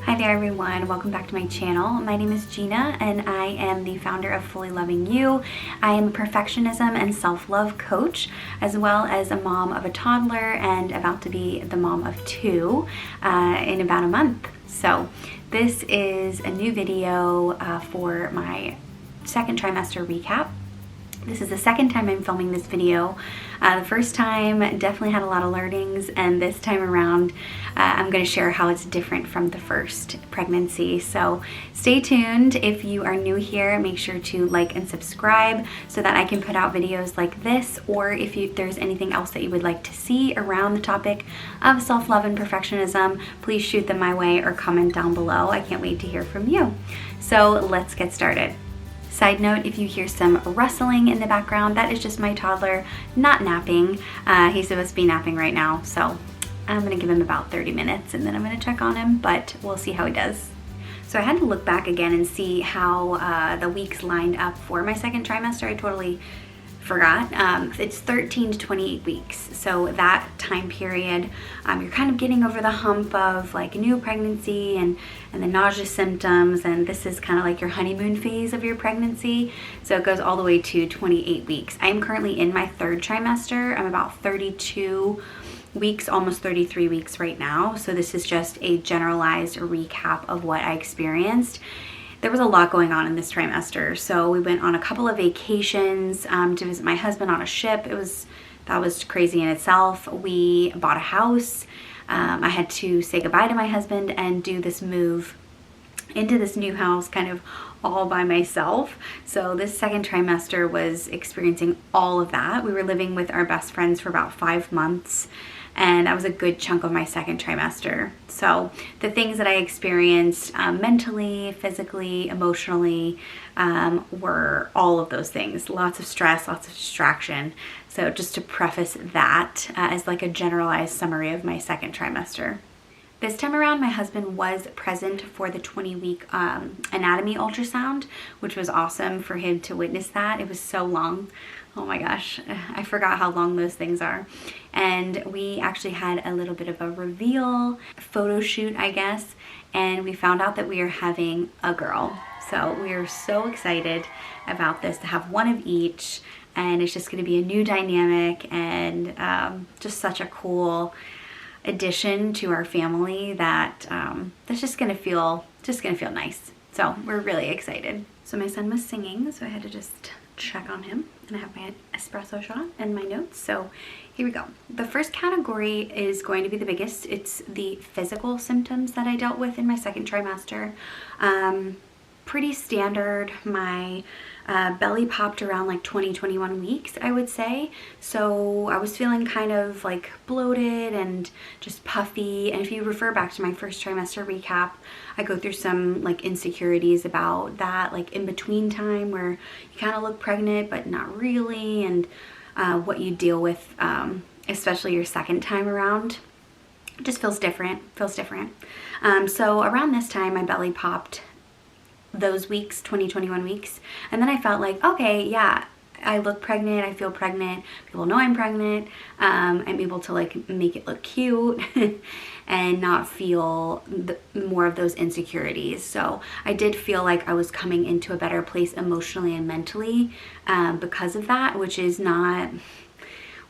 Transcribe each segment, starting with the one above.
Hi there everyone, welcome back to my channel. My name is Gina and I am the founder of Fully Loving You. I am a perfectionism and self-love coach, as well as a mom of a toddler and about to be the mom of two in about a month. So this is a new video for my second trimester recap. This is the second time I'm filming this video. The first time definitely had a lot of learnings, and this time around I'm going to share how it's different from the first pregnancy. So stay tuned. If you are new here, make sure to like and subscribe so that I can put out videos like this, or if there's anything else that you would like to see around the topic of self-love and perfectionism, please shoot them my way or comment down below. I can't wait to hear from you. So let's get started. Side note, if you hear some rustling in the background, that is just my toddler not napping. He's supposed to be napping right now, so I'm gonna give him about 30 minutes and then I'm gonna check on him, but we'll see how he does. So I had to look back again and see how the weeks lined up for my second trimester. I totally forgot. It's 13 to 28 weeks. So that time period, you're kind of getting over the hump of like new pregnancy and the nausea symptoms, and this is kind of like your honeymoon phase of your pregnancy. So it goes all the way to 28 weeks. I am currently in my third trimester. I'm about 32 weeks, almost 33 weeks right now. So this is just a generalized recap of what I experienced. There was a lot going on in this trimester. So we went on a couple of vacations to visit my husband on a ship. That was crazy in itself. We bought a house. I had to say goodbye to my husband and do this move into this new house kind of all by myself. So this second trimester was experiencing all of that. We were living with our best friends for about 5 months, and that was a good chunk of my second trimester. So the things that I experienced mentally, physically, emotionally were all of those things. Lots of stress, lots of distraction. So just to preface that as like a generalized summary of my second trimester. This time around, my husband was present for the 20-week anatomy ultrasound, which was awesome for him to witness that. It was so long. Oh my gosh, I forgot how long those things are. And we actually had a little bit of a reveal photo shoot, I guess, and we found out that we are having a girl. So we are so excited about this, to have one of each, and it's just going to be a new dynamic and just such a cool addition to our family that that's just gonna feel nice. So we're really excited. So my son was singing, so I had to just check on him, and I have my espresso shot and my notes. So here we go. The first category is going to be the biggest. It's the physical symptoms that I dealt with in my second trimester. Pretty standard. My belly popped around like 21 weeks, I would say. So I was feeling kind of like bloated and just puffy. And if you refer back to my first trimester recap, I go through some like insecurities about that, like in between time where you kind of look pregnant but not really, and what you deal with, especially your second time around. It just feels different. So around this time, my belly popped those weeks, 21 weeks, and then I felt like, okay, yeah, I look pregnant, I feel pregnant, people know I'm pregnant, I'm able to like make it look cute and not feel more of those insecurities. So I did feel like I was coming into a better place emotionally and mentally because of that, which is not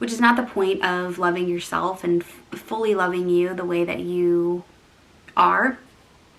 the point of loving yourself and fully loving you the way that you are,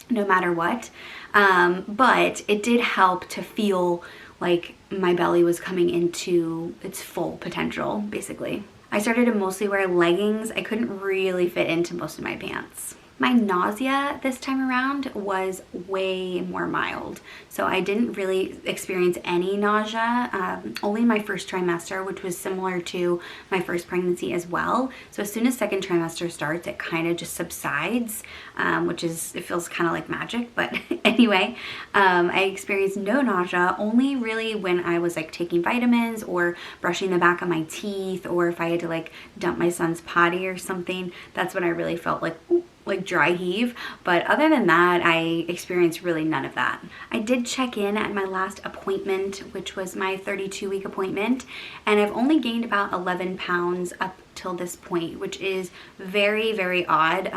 no matter what. But it did help to feel like my belly was coming into its full potential, basically. I started to mostly wear leggings. I couldn't really fit into most of my pants. My nausea this time around was way more mild. So I didn't really experience any nausea, only my first trimester, which was similar to my first pregnancy as well. So as soon as second trimester starts, it kind of just subsides, it feels kind of like magic. But anyway, I experienced no nausea, only really when I was like taking vitamins or brushing the back of my teeth, or if I had to like dump my son's potty or something. That's when I really felt like, ooh, like dry heave. But other than that, I experienced really none of that. I did check in at my last appointment, which was my 32-week appointment, and I've only gained about 11 pounds up till this point, which is very, very odd.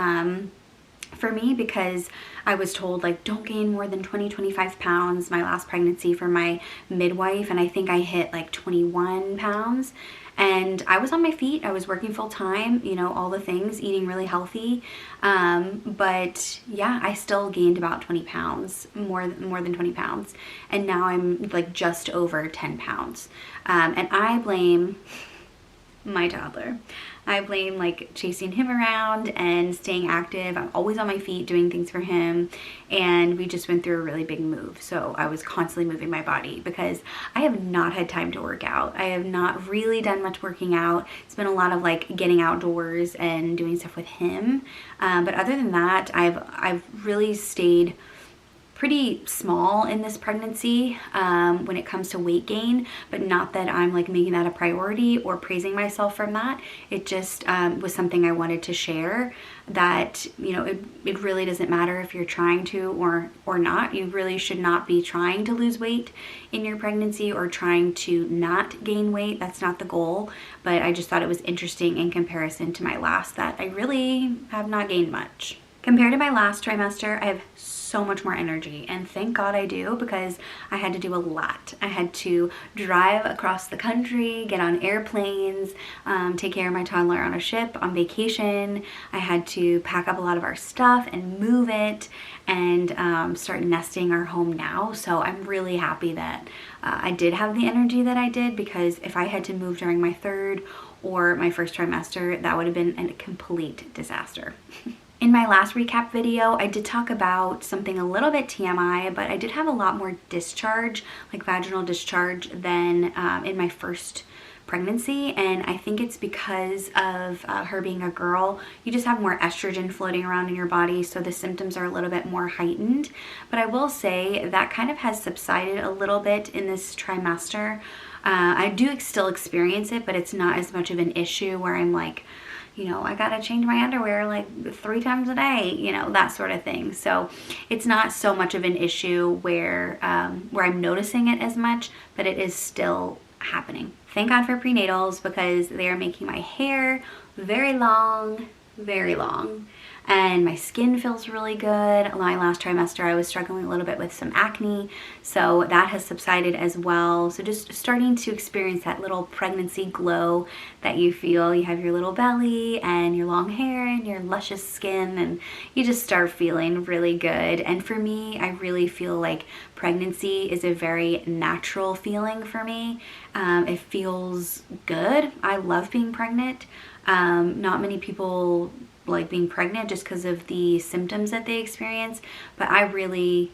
for me, because I was told like don't gain more than 20-25 pounds my last pregnancy from my midwife, and I think I hit like 21 pounds. And I was on my feet, I was working full time, you know, all the things, eating really healthy. But yeah, I still gained about 20 pounds, more than 20 pounds. And now I'm like just over 10 pounds. And I blame my toddler. I blame like chasing him around and staying active. I'm always on my feet doing things for him, and we just went through a really big move. So I was constantly moving my body because I have not had time to work out. I have not really done much working out. It's been a lot of like getting outdoors and doing stuff with him. But other than that, I've really stayed pretty small in this pregnancy when it comes to weight gain, but not that I'm like making that a priority or praising myself from that. It just was something I wanted to share, that, you know, it really doesn't matter if you're trying to or not. You really should not be trying to lose weight in your pregnancy or trying to not gain weight. That's not the goal. But I just thought it was interesting in comparison to my last, that I really have not gained much. Compared to my last trimester, I have so much more energy, and thank God I do, because I had to do a lot. I had to drive across the country, get on airplanes, take care of my toddler on a ship, on vacation. I had to pack up a lot of our stuff and move it, and start nesting our home now. So I'm really happy that I did have the energy that I did, because if I had to move during my third or my first trimester, that would have been a complete disaster. In my last recap video, I did talk about something a little bit TMI, but I did have a lot more discharge, like vaginal discharge, than in my first pregnancy. And I think it's because of her being a girl. You just have more estrogen floating around in your body, so the symptoms are a little bit more heightened. But I will say that kind of has subsided a little bit in this trimester. I do still experience it, but it's not as much of an issue where I'm like, you know, I gotta change my underwear like 3 times a day, you know, that sort of thing. So it's not so much of an issue where I'm noticing it as much, but it is still happening. Thank God for prenatals, because they are making my hair very long, and my skin feels really good. My last trimester I was struggling a little bit with some acne, so that has subsided as well. So just starting to experience that little pregnancy glow that you feel. You have your little belly and your long hair and your luscious skin, and you just start feeling really good. And for me, I really feel like pregnancy is a very natural feeling for me. It feels good. I love being pregnant. Not many people like being pregnant just because of the symptoms that they experience, but I really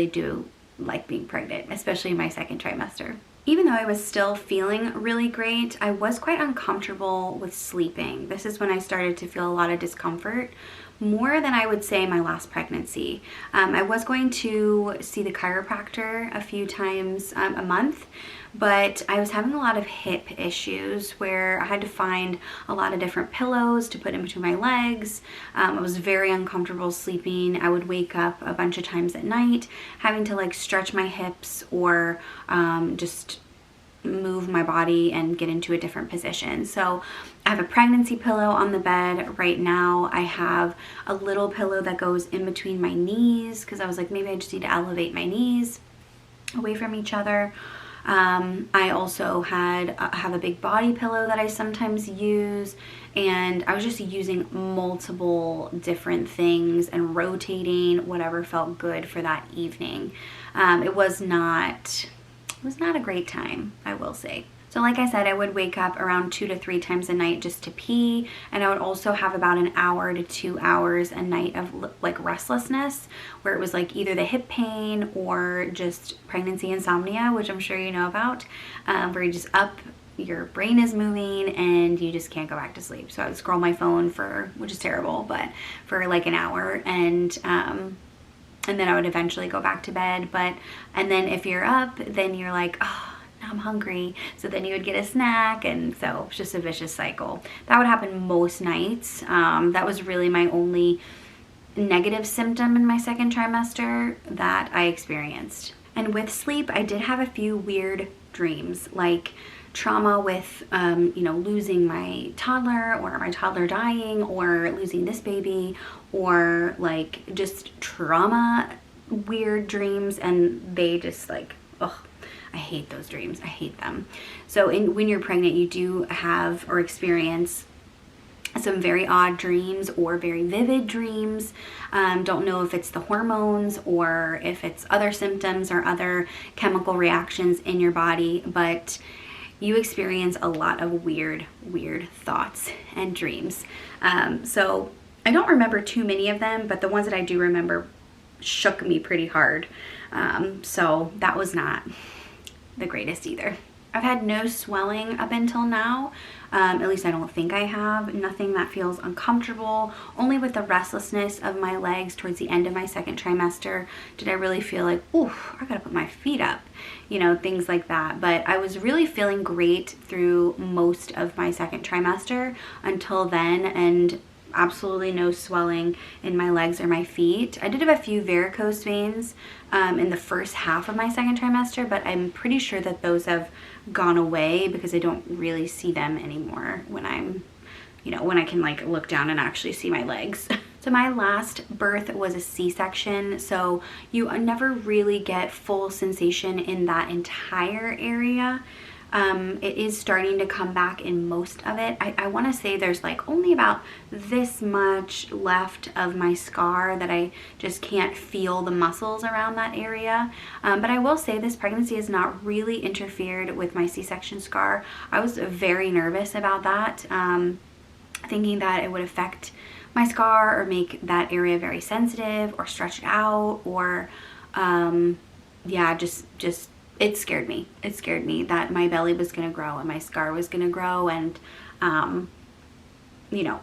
do like being pregnant, especially in my second trimester. Even though I was still feeling really great, I was quite uncomfortable with sleeping. This is when I started to feel a lot of discomfort, more than I would say my last pregnancy. I was going to see the chiropractor a few times a month, but I was having a lot of hip issues where I had to find a lot of different pillows to put in between my legs. I was very uncomfortable sleeping. I would wake up a bunch of times at night having to like stretch my hips or just move my body and get into a different position. So I have a pregnancy pillow on the bed right now. I have a little pillow that goes in between my knees because I was like, maybe I just need to elevate my knees away from each other. I also have a big body pillow that I sometimes use, and I was just using multiple different things and rotating whatever felt good for that evening. It was not a great time, I will say. So like I said, I would wake up around 2 to 3 times a night just to pee, and I would also have about an hour to 2 hours a night of like restlessness, where it was like either the hip pain or just pregnancy insomnia, which I'm sure you know about, where you just up, your brain is moving and you just can't go back to sleep. So I would scroll my phone which is terrible, but for like an hour, and then I would eventually go back to bed. And then if you're up, then you're like, oh, now I'm hungry. So then you would get a snack, and so it's just a vicious cycle. That would happen most nights. That was really my only negative symptom in my second trimester that I experienced. And with sleep, I did have a few weird dreams, like trauma with, you know, losing my toddler or my toddler dying or losing this baby, or like just trauma, weird dreams, and they just like, oh, I hate those dreams. I hate them. So when you're pregnant, you do have or experience some very odd dreams or very vivid dreams. Don't know if it's the hormones or if it's other symptoms or other chemical reactions in your body, but you experience a lot of weird thoughts and dreams. So I don't remember too many of them, but the ones that I do remember shook me pretty hard. So that was not the greatest either. I've had no swelling up until now. At least I don't think I have. Nothing that feels uncomfortable. Only with the restlessness of my legs towards the end of my second trimester did I really feel like, oof, I gotta put my feet up. You know, things like that. But I was really feeling great through most of my second trimester until then, and absolutely no swelling in my legs or my feet. I did have a few varicose veins in the first half of my second trimester, but I'm pretty sure that those have gone away because I don't really see them anymore when I'm, you know, when I can like look down and actually see my legs. So my last birth was a C-section, so you never really get full sensation in that entire area. It is starting to come back in most of it. I want to say there's like only about this much left of my scar that I just can't feel the muscles around that area. But I will say this pregnancy has not really interfered with my C-section scar. I was very nervous about that, thinking that it would affect my scar or make that area very sensitive or stretch it out, or yeah, just it scared me. It scared me that my belly was going to grow and my scar was going to grow. And, you know,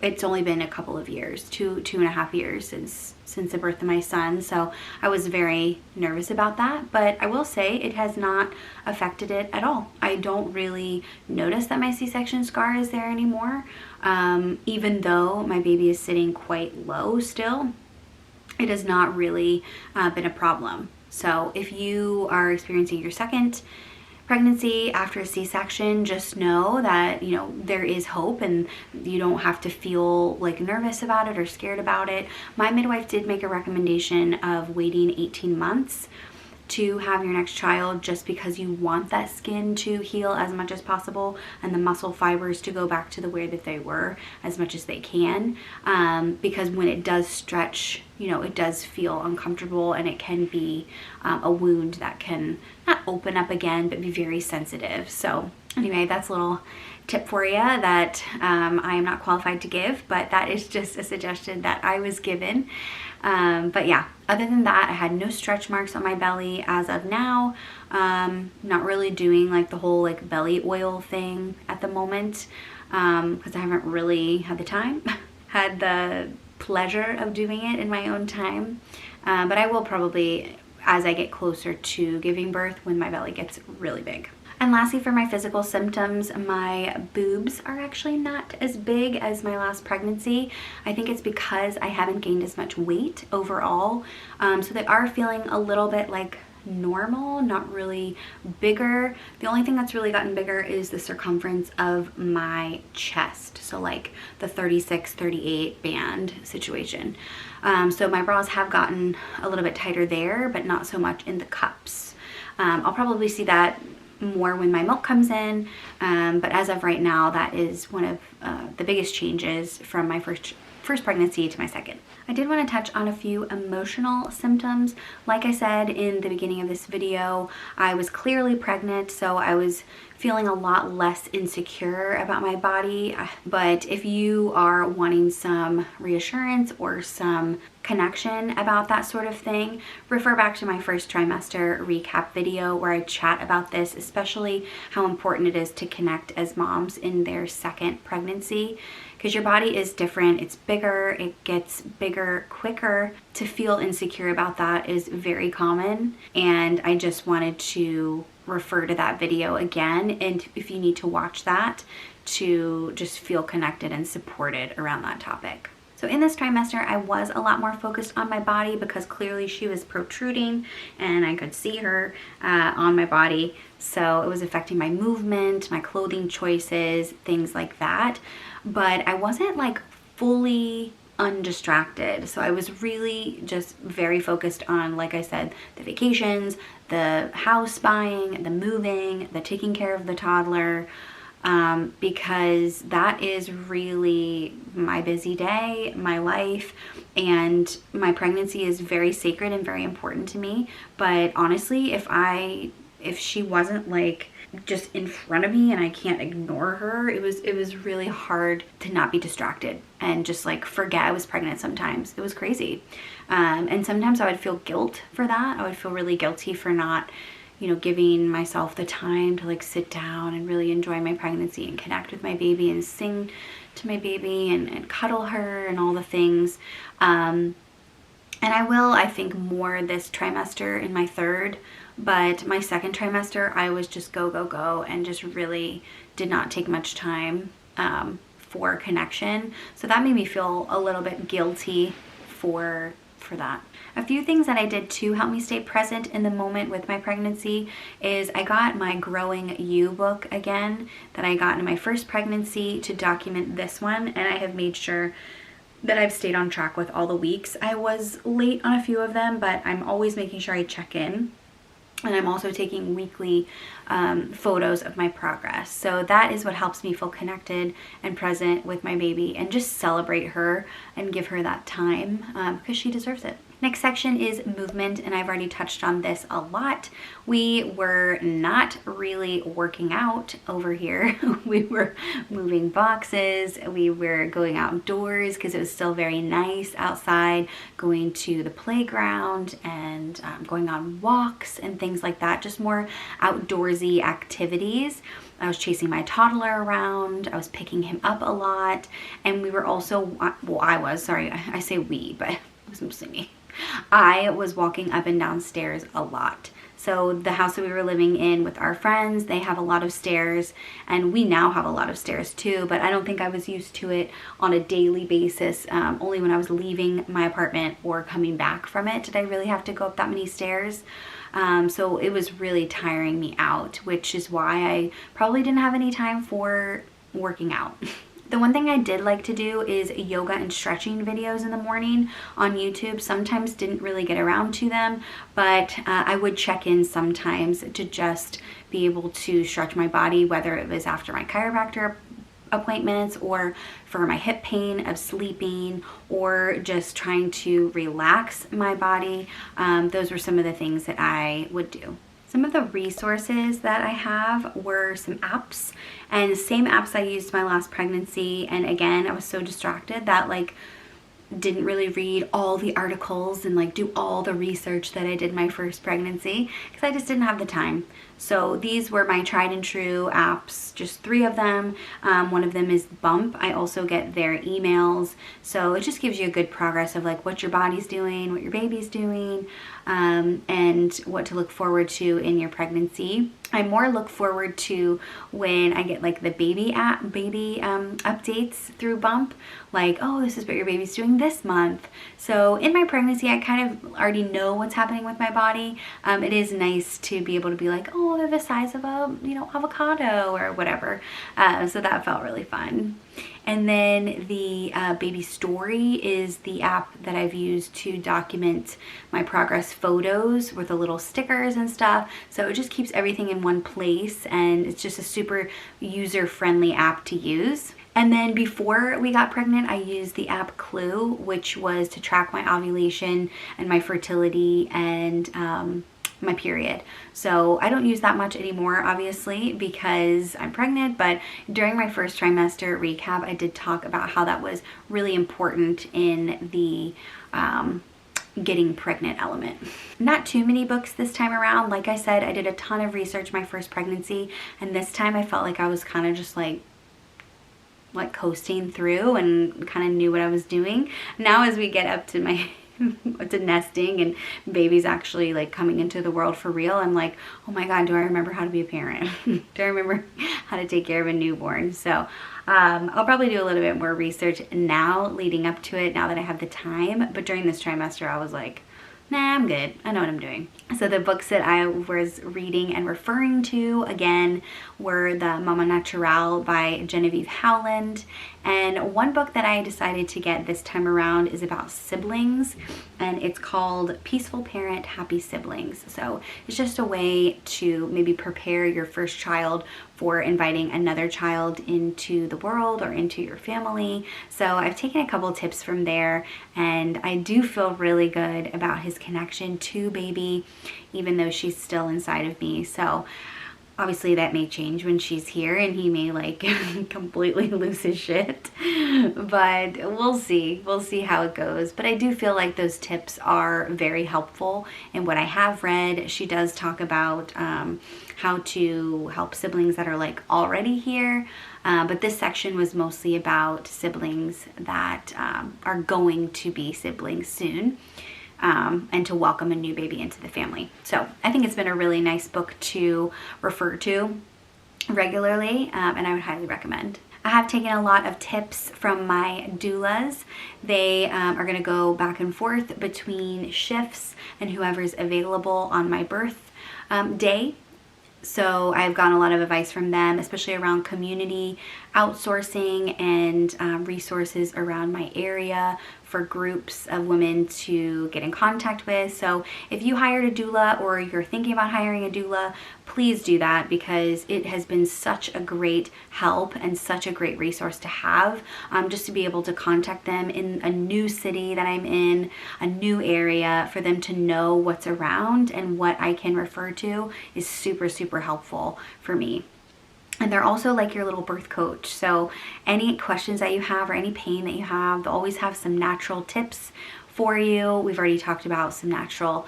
it's only been a couple of years, two and a half years since the birth of my son. So I was very nervous about that. But I will say it has not affected it at all. I don't really notice that my C-section scar is there anymore. Even though my baby is sitting quite low still, it has not really been a problem. So if you are experiencing your second pregnancy after a C-section, just know that, you know, there is hope and you don't have to feel like nervous about it or scared about it. My midwife did make a recommendation of waiting 18 months to have your next child, just because you want that skin to heal as much as possible and the muscle fibers to go back to the way that they were as much as they can, because when it does stretch, you know, it does feel uncomfortable, and it can be a wound that can not open up again but be very sensitive. So anyway, that's a little tip for you that I am not qualified to give, but that is just a suggestion that I was given. But yeah, other than that, I had no stretch marks on my belly as of now. Not really doing like the whole like belly oil thing at the moment, because I haven't really had the time, had the pleasure of doing it in my own time. But I will probably, as I get closer to giving birth, when my belly gets really big. And lastly, for my physical symptoms, my boobs are actually not as big as my last pregnancy. I think it's because I haven't gained as much weight overall. So they are feeling a little bit like normal, not really bigger. The only thing that's really gotten bigger is the circumference of my chest. So like the 36, 38 band situation. So my bras have gotten a little bit tighter there, but not so much in the cups. I'll probably see that more when my milk comes in, but as of right now, that is one of the biggest changes from my first pregnancy to my second. I did want to touch on a few emotional symptoms. Like I said in the beginning of this video, I was clearly pregnant, so I was feeling a lot less insecure about my body. But if you are wanting some reassurance or some connection about that sort of thing, refer back to my first trimester recap video where I chat about this, especially how important it is to connect as moms in their second pregnancy, because your body is different. It's bigger, it gets bigger quicker. To feel insecure about that is very common, and I just wanted to refer to that video again, and if you need to watch that to just feel connected and supported around that topic. So in this trimester, I was a lot more focused on my body because clearly she was protruding and I could see her on my body. So it was affecting my movement, my clothing choices, things like that. But I wasn't like fully undistracted. So I was really just very focused on, like I said, the vacations, the house buying, the moving, the taking care of the toddler, because that is really my busy day, my life, and my pregnancy is very sacred and very important to me. But honestly, if she wasn't like just in front of me and I can't ignore her, it was really hard to not be distracted and just like forget I was pregnant sometimes. It was crazy. And sometimes I would feel guilt for that. I would feel really guilty for not, giving myself the time to like sit down and really enjoy my pregnancy and connect with my baby and sing to my baby and cuddle her and all the things. And I will, I think, more this trimester in my third, but my second trimester, I was just go, go, go, and just really did not take much time for connection. So that made me feel a little bit guilty for that. A few things that I did to help me stay present in the moment with my pregnancy is I got my Growing You book again that I got in my first pregnancy to document this one, and I have made sure that I've stayed on track with all the weeks. I was late on a few of them, but I'm always making sure I check in. And I'm also taking weekly photos of my progress. So that is what helps me feel connected and present with my baby and just celebrate her and give her that time because she deserves it. Next section is movement, and I've already touched on this a lot. We were not really working out over here. We were moving boxes. We were going outdoors because it was still very nice outside, going to the playground and going on walks and things like that, just more outdoorsy activities. I was chasing my toddler around. I was picking him up a lot. And we were also, I say we, but it was mostly me. I was walking up and down stairs a lot. So the house that we were living in with our friends, they have a lot of stairs, and we now have a lot of stairs too, but I don't think I was used to it on a daily basis. Only when I was leaving my apartment or coming back from it did I really have to go up that many stairs. So it was really tiring me out, which is why I probably didn't have any time for working out. The one thing I did like to do is yoga and stretching videos in the morning on YouTube. Sometimes didn't really get around to them, but I would check in sometimes to just be able to stretch my body, whether it was after my chiropractor appointments or for my hip pain of sleeping or just trying to relax my body. Those were some of the things that I would do. Some of the resources that I have were some apps, and the same apps I used my last pregnancy. And again, I was so distracted that like didn't really read all the articles and like do all the research that I did my first pregnancy because I just didn't have the time. So these were my tried and true apps, just 3 of them. One of them is Bump. I also get their emails. So it just gives you a good progress of like what your body's doing, what your baby's doing, and what to look forward to in your pregnancy. I more look forward to when I get like the baby updates through Bump, like, oh, this is what your baby's doing this month. So in my pregnancy, I kind of already know what's happening with my body. It is nice to be able to be like, oh, they're the size of a, avocado or whatever. So that felt really fun. And then the Baby Story is the app that I've used to document my progress photos with the little stickers and stuff. So it just keeps everything in one place, and it's just a super user-friendly app to use. And then before we got pregnant, I used the app Clue, which was to track my ovulation and my fertility and my period. So I don't use that much anymore, obviously, because I'm pregnant, but during my first trimester recap, I did talk about how that was really important in the getting pregnant element. Not too many books this time around. Like I said, I did a ton of research my first pregnancy, and this time I felt like I was kind of just like coasting through and kind of knew what I was doing. Now as we get up to my to nesting and babies actually like coming into the world for real, I'm like, oh my god, do I remember how to be a parent? Do I remember how to take care of a newborn? So I'll probably do a little bit more research now leading up to it, now that I have the time. But during this trimester, I was like, nah, I'm good. I know what I'm doing. So the books that I was reading and referring to, again, were the Mama Naturelle by Genevieve Howland. And one book that I decided to get this time around is about siblings, and it's called Peaceful Parent, Happy Siblings. So it's just a way to maybe prepare your first child for inviting another child into the world or into your family. So I've taken a couple tips from there, and I do feel really good about his connection to baby, even though she's still inside of me. So obviously that may change when she's here and he may like completely lose his shit, but we'll see how it goes. But I do feel like those tips are very helpful in what I have read. She does talk about how to help siblings that are like already here, but this section was mostly about siblings that are going to be siblings soon. And to welcome a new baby into the family. So I think it's been a really nice book to refer to regularly, and I would highly recommend. I have taken a lot of tips from my doulas. They are going to go back and forth between shifts and whoever's available on my birth day. So I've gotten a lot of advice from them, especially around community outsourcing and resources around my area for groups of women to get in contact with. So if you hired a doula or you're thinking about hiring a doula, please do that, because it has been such a great help and such a great resource to have, just to be able to contact them in a new city that I'm in, a new area, for them to know what's around and what I can refer to is super, super helpful for me. And they're also like your little birth coach. So any questions that you have or any pain that you have, they'll always have some natural tips for you. We've already talked about some natural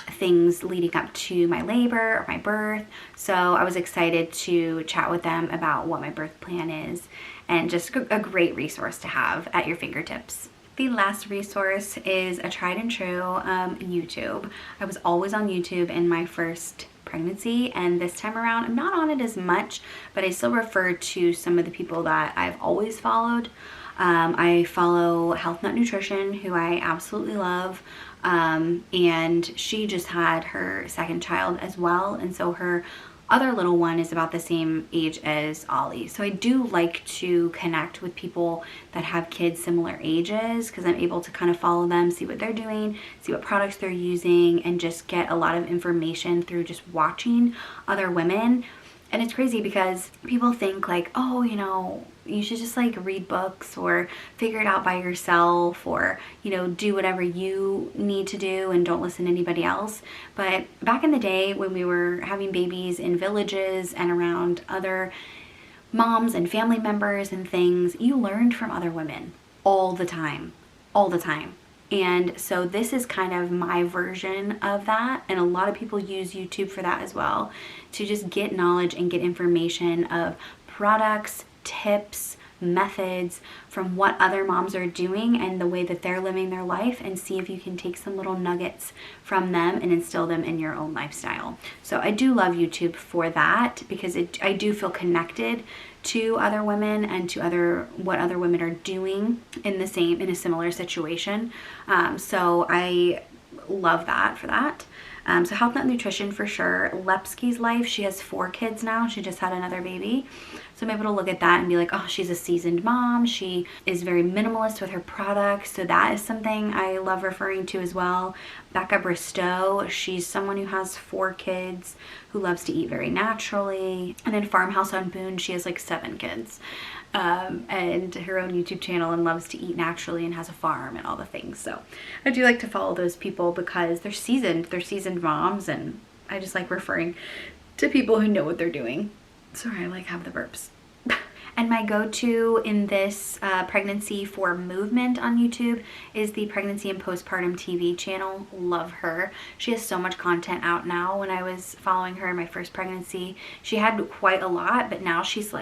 things leading up to my labor or my birth. So I was excited to chat with them about what my birth plan is, and just a great resource to have at your fingertips. The last resource is a tried and true YouTube. I was always on YouTube in my first pregnancy, and this time around I'm not on it as much, but I still refer to some of the people that I've always followed. I follow Health Nut Nutrition, who I absolutely love, and she just had her second child as well, and so her other little one is about the same age as Ollie. So I do like to connect with people that have kids similar ages, because I'm able to kind of follow them, see what they're doing, see what products they're using, and just get a lot of information through just watching other women. And it's crazy because people think like, oh, you know, you should just like read books or figure it out by yourself, or, you know, do whatever you need to do and don't listen to anybody else. But back in the day when we were having babies in villages and around other moms and family members and things, you learned from other women all the time, all the time. And so this is kind of my version of that, and a lot of people use YouTube for that as well, to just get knowledge and get information of products, tips, methods from what other moms are doing and the way that they're living their life, and see if you can take some little nuggets from them and instill them in your own lifestyle. So I do love YouTube for that, because I do feel connected to other women and to what other women are doing in a similar situation. So I love that for that. So Health Nut Nutrition for sure. Lepsky's Life, she has 4 kids now. She just had another baby. So I'm able to look at that and be like, oh, she's a seasoned mom. She is very minimalist with her products. So that is something I love referring to as well. Becca Bristow, she's someone who has 4 kids, who loves to eat very naturally. And then Farmhouse on Boone, she has like 7 kids. And her own YouTube channel, and loves to eat naturally and has a farm and all the things. So I do like to follow those people because they're seasoned moms, and I just like referring to people who know what they're doing. Sorry, I like have the burps. And my go-to in this pregnancy for movement on YouTube is the Pregnancy and Postpartum TV channel. Love her. She has so much content out now. When I was following her in my first pregnancy, she had quite a lot, but now she's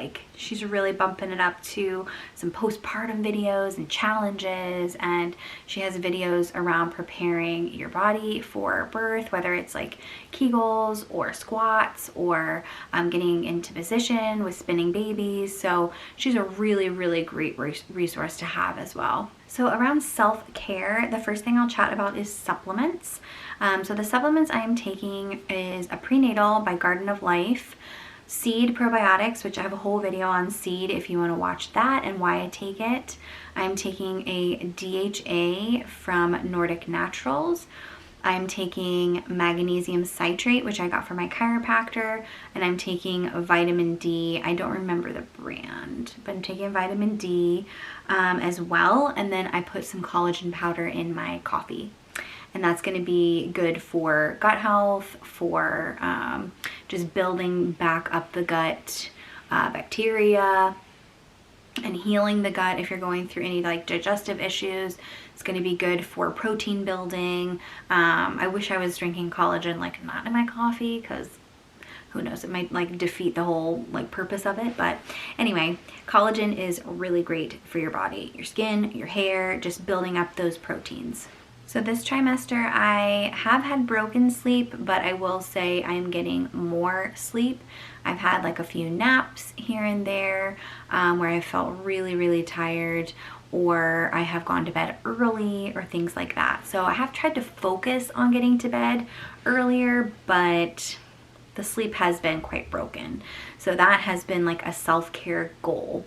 really bumping it up to some postpartum videos and challenges, and she has videos around preparing your body for birth, whether it's like Kegels or squats or getting into position with spinning babies. So So she's a really, really great resource to have as well. So around self-care, the first thing I'll chat about is supplements. So the supplements I am taking is a prenatal by Garden of Life, seed probiotics, which I have a whole video on seed if you want to watch that and why I take it. I'm taking a DHA from Nordic Naturals. I'm taking magnesium citrate, which I got from my chiropractor, and I'm taking vitamin D. I don't remember the brand, but I'm taking vitamin D as well. And then I put some collagen powder in my coffee. And that's going to be good for gut health, for just building back up the gut bacteria and healing the gut if you're going through any like digestive issues. It's going to be good for protein building. I wish I was drinking collagen like not in my coffee, because who knows, it might like defeat the whole like purpose of it. But anyway, collagen is really great for your body, your skin, your hair, just building up those proteins. So this trimester I have had broken sleep, but I will say I'm getting more sleep. I've had like a few naps here and there where I felt really, really tired, or I have gone to bed early or things like that. So I have tried to focus on getting to bed earlier, but the sleep has been quite broken. So that has been like a self-care goal.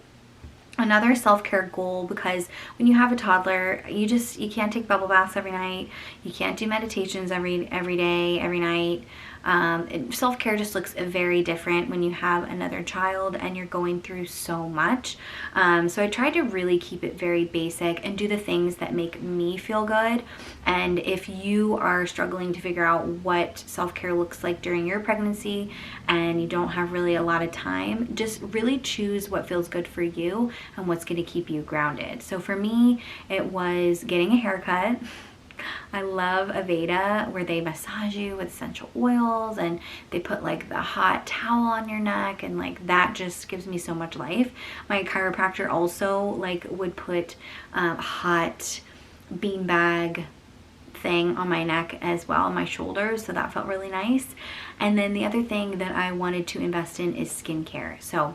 Another self-care goal, because when you have a toddler, you can't take bubble baths every night. You can't do meditations every day, every night. Self-care just looks very different when you have another child and you're going through so much. So I try to really keep it very basic and do the things that make me feel good. And if you are struggling to figure out what self-care looks like during your pregnancy and you don't have really a lot of time, just really choose what feels good for you and what's going to keep you grounded. So for me, it was getting a haircut. I love Aveda, where they massage you with essential oils and they put like the hot towel on your neck, and like that just gives me so much life. My chiropractor also like would put hot beanbag thing on my neck as well, on my shoulders, so that felt really nice. And then the other thing that I wanted to invest in is skincare. So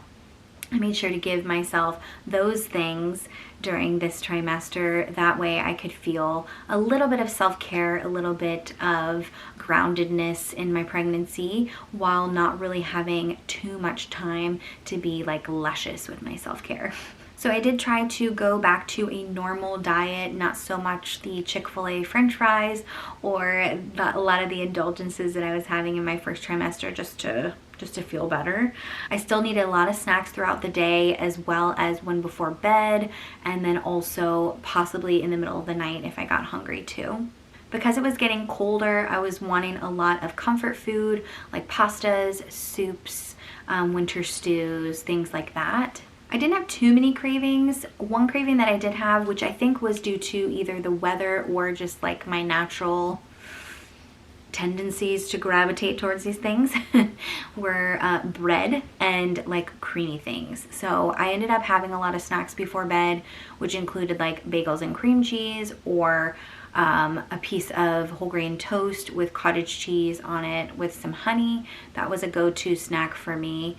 I made sure to give myself those things during this trimester. That way I could feel a little bit of self-care, a little bit of groundedness in my pregnancy, while not really having too much time to be like luscious with my self-care. So I did try to go back to a normal diet, not so much the Chick-fil-A French fries or a lot of the indulgences that I was having in my first trimester, just to feel better. I still needed a lot of snacks throughout the day, as well as one before bed, and then also possibly in the middle of the night if I got hungry too. Because it was getting colder, I was wanting a lot of comfort food like pastas, soups, winter stews, things like that. I didn't have too many cravings. One craving that I did have, which I think was due to either the weather or just like my natural tendencies to gravitate towards these things, were bread and like creamy things. So I ended up having a lot of snacks before bed, which included like bagels and cream cheese, or a piece of whole grain toast with cottage cheese on it with some honey. That was a go-to snack for me.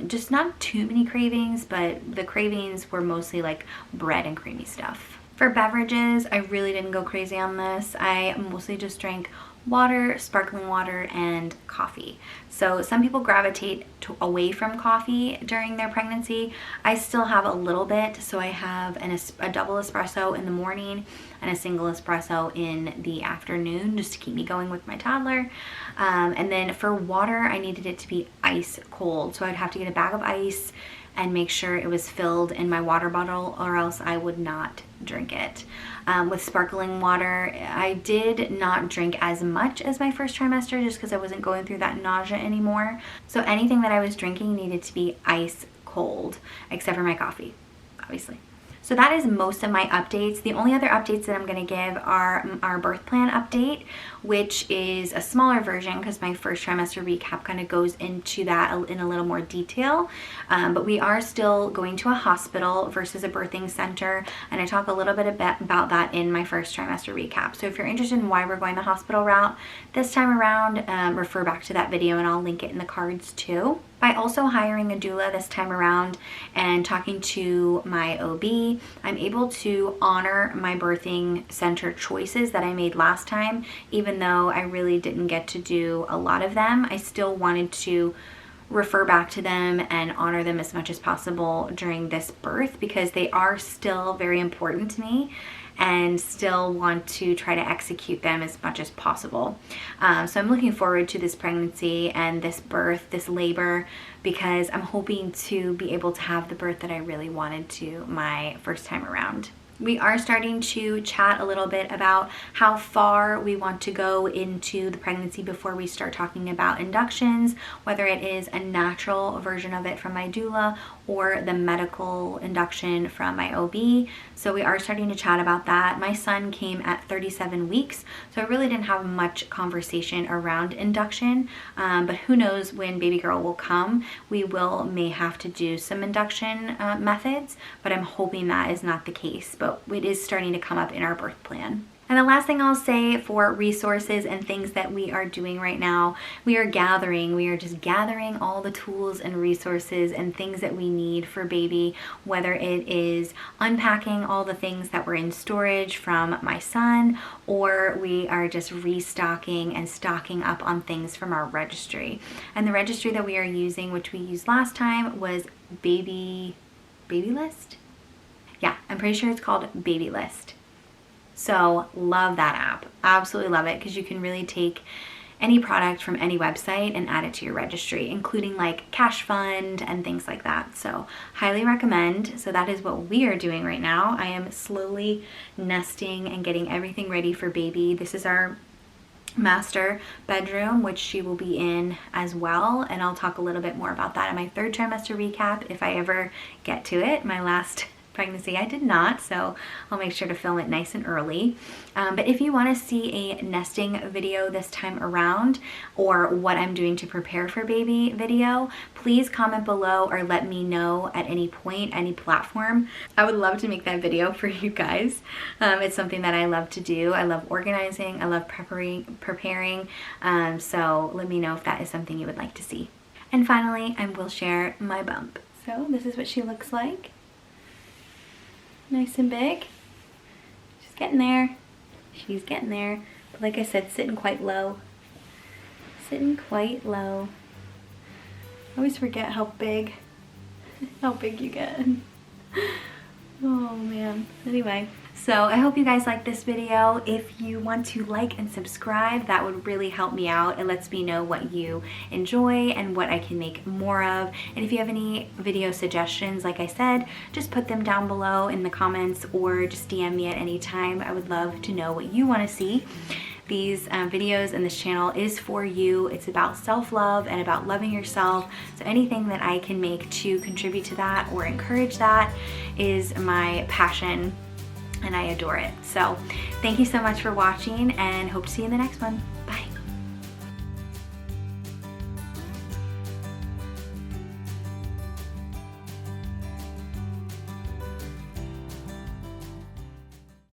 Just not too many cravings, but the cravings were mostly like bread and creamy stuff. For beverages, I really didn't go crazy on this. I mostly just drank water, sparkling water, and coffee. So some people gravitate away from coffee during their pregnancy. I still have a little bit, so I have a double espresso in the morning and a single espresso in the afternoon, just to keep me going with my toddler. And then for water, I needed it to be ice cold, so I'd have to get a bag of ice and make sure it was filled in my water bottle, or else I would not drink it. With sparkling water, I did not drink as much as my first trimester, just because I wasn't going through that nausea anymore. So anything that I was drinking needed to be ice cold, except for my coffee, obviously. So that is most of my updates. The only other updates that I'm going to give are our birth plan update, which is a smaller version because my first trimester recap kind of goes into that in a little more detail. But we are still going to a hospital versus a birthing center, and I talk a little bit about that in my first trimester recap. So if you're interested in why we're going the hospital route this time around, refer back to that video and I'll link it in the cards too. By also hiring a doula this time around and talking to my OB, I'm able to honor my birthing center choices that I made last time. Even though I really didn't get to do a lot of them, I still wanted to refer back to them and honor them as much as possible during this birth, because they are still very important to me and still want to try to execute them as much as possible. So I'm looking forward to this pregnancy and this birth, this labor, because I'm hoping to be able to have the birth that I really wanted to my first time around. We are starting to chat a little bit about how far we want to go into the pregnancy before we start talking about inductions, whether it is a natural version of it from my doula or the medical induction from my OB. So we are starting to chat about that. My son came at 37 weeks, so I really didn't have much conversation around induction, but who knows when baby girl will come. We may have to do some induction methods, but I'm hoping that is not the case. But it is starting to come up in our birth plan. And the last thing I'll say for resources and things that we are doing right now, we are just gathering all the tools and resources and things that we need for baby, whether it is unpacking all the things that were in storage from my son, or we are just restocking and stocking up on things from our registry. And the registry that we are using, which we used last time, was Baby List? Yeah, I'm pretty sure it's called Baby List. So love that app. Absolutely love it, because you can really take any product from any website and add it to your registry, including like cash fund and things like that. So highly recommend. So that is what we are doing right now. I am slowly nesting and getting everything ready for baby. This is our master bedroom, which she will be in as well, and I'll talk a little bit more about that in my third trimester recap if I ever get to it. My last pregnancy I did not, so I'll make sure to film it nice and early. But if you want to see a nesting video this time around, or what I'm doing to prepare for baby video, please comment below or let me know at any point, any platform. I would love to make that video for you guys. It's something that I love to do. I love organizing, I love preparing, so let me know if that is something you would like to see. And finally, I will share my bump. So this is what she looks like. Nice and big. She's getting there. She's getting there. But like I said, sitting quite low. Sitting quite low. I always forget how big you get. Oh man. Anyway, so I hope you guys like this video. If you want to like and subscribe, that would really help me out. It lets me know what you enjoy and what I can make more of. And if you have any video suggestions, like I said, just put them down below in the comments or just DM me at any time. I would love to know what you want to see. These videos and this channel is for you. It's about self-love and about loving yourself. So anything that I can make to contribute to that or encourage that is my passion, and I adore it. So thank you so much for watching, and hope to see you in the next one. Bye.